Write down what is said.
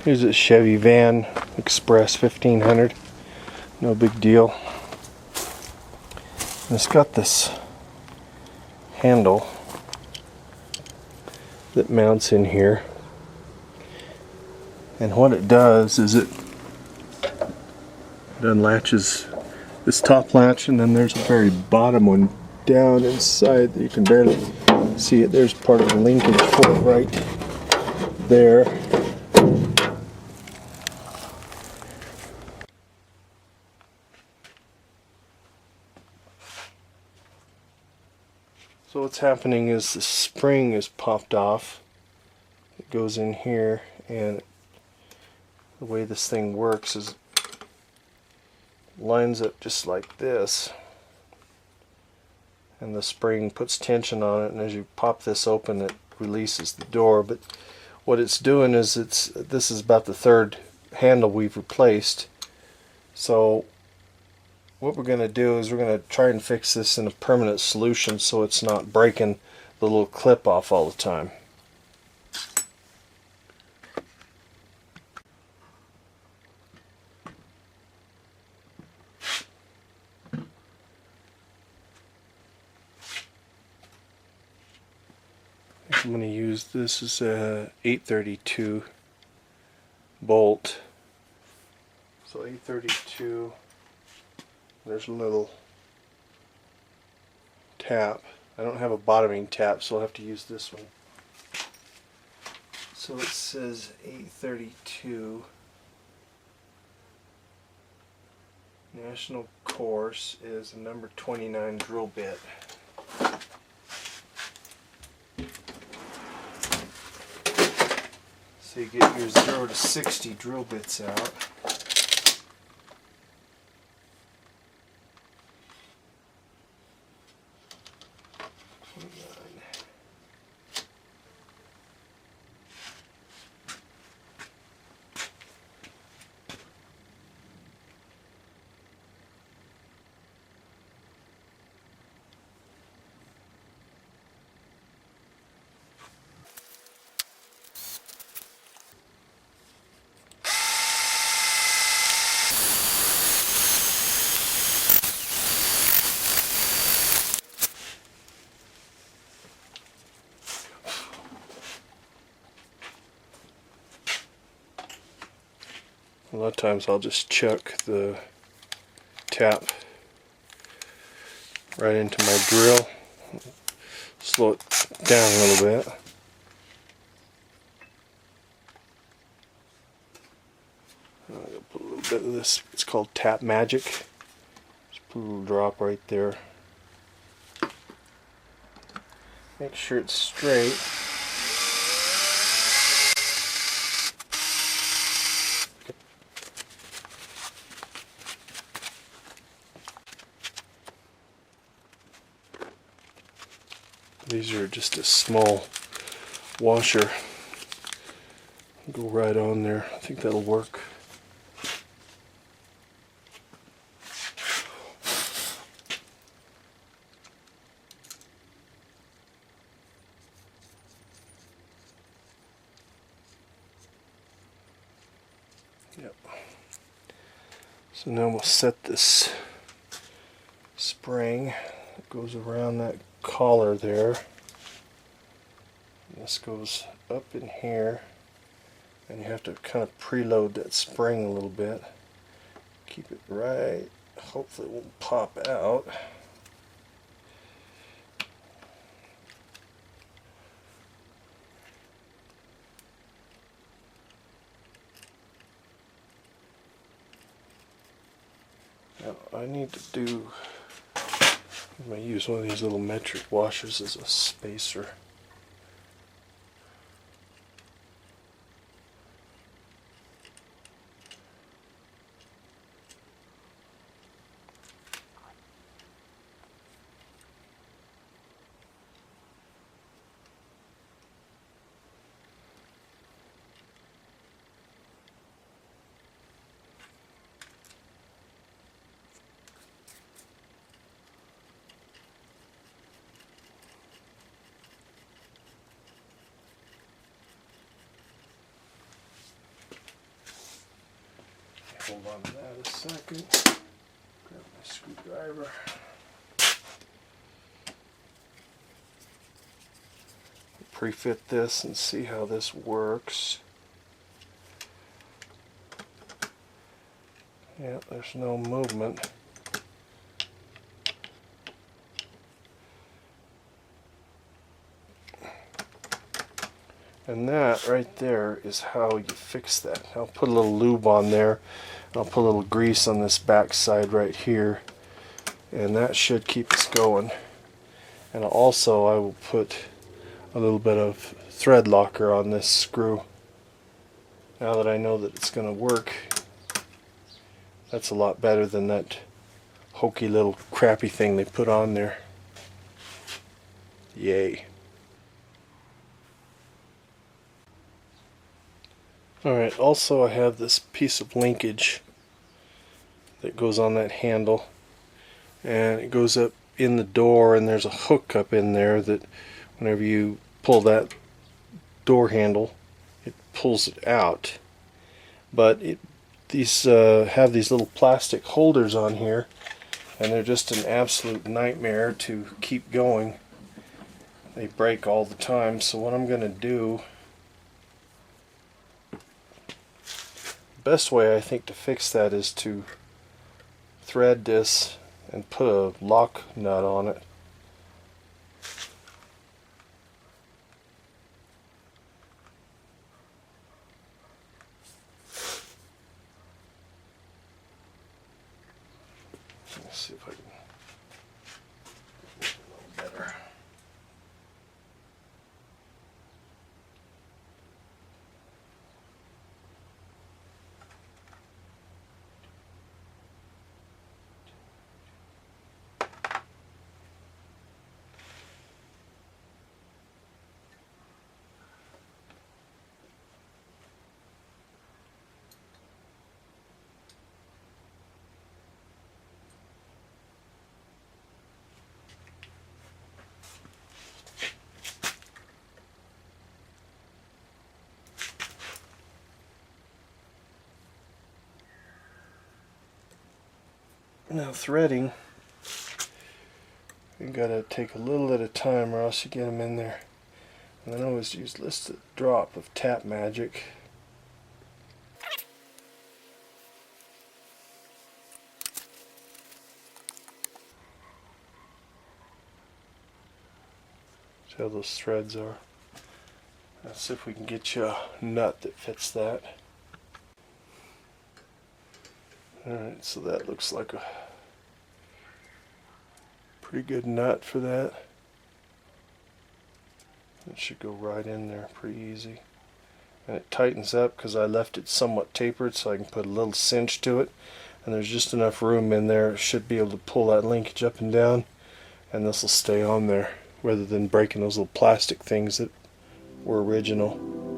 Here's a Chevy van Express 1500. No big deal. And it's got this handle that mounts in here. And what it does is it unlatches this top latch, and then there's a very bottom one down inside that you can barely see it. There's part of the linkage for it right there. So what's happening is the spring is popped off. It goes in here, and the way this thing works is it lines up just like this, and the spring puts tension on it, and as you pop this open it releases the door. But what it's doing is this is about the third handle we've replaced. So what we're going to do is we're going to try and fix this in a permanent solution so it's not breaking the little clip off all the time. I'm going to use this as a 832 bolt. So 832, there's a little tap. I don't have a bottoming tap, so I'll have to use this one. So it says 832. National course is a number 29 drill bit. So you get your 0 to 60 drill bits out. A lot of times I'll just chuck the tap right into my drill, slow it down a little bit. I'm going to put a little bit of this, it's called Tap Magic. Just put a little drop right there. Make sure it's straight. These are just a small washer. Go right on there. I think that'll work. Yep. So now we'll set this spring that goes around that collar there. And this goes up in here, and you have to kind of preload that spring a little bit. Keep it right. Hopefully it won't pop out. Now I need to do, I'm going to use one of these little metric washers as a spacer. Hold on to that a second. Grab my screwdriver. Pre-fit this and see how this works. Yeah, there's no movement. And that right there is how you fix that. I'll put a little lube on there. I'll put a little grease on this back side right here. And that should keep us going. And also I will put a little bit of thread locker on this screw. Now that I know that it's going to work, that's a lot better than that hokey little crappy thing they put on there. Yay. Alright, also I have this piece of linkage that goes on that handle, and it goes up in the door, and there's a hook up in there that whenever you pull that door handle, it pulls it out. But these have these little plastic holders on here, and they're just an absolute nightmare to keep going. They break all the time, so what I'm going to do, best way I think to fix that is to thread this and put a lock nut on it. Let's see if I can make it a little better. Now threading, you gotta take a little at a time or else you get them in there. And I always use just a drop of Tap Magic. See how those threads are. Let's see if we can get you a nut that fits that. Alright, so that looks like a pretty good nut for that. It should go right in there pretty easy. And it tightens up because I left it somewhat tapered so I can put a little cinch to it. And there's just enough room in there. It should be able to pull that linkage up and down. And this will stay on there rather than breaking those little plastic things that were original.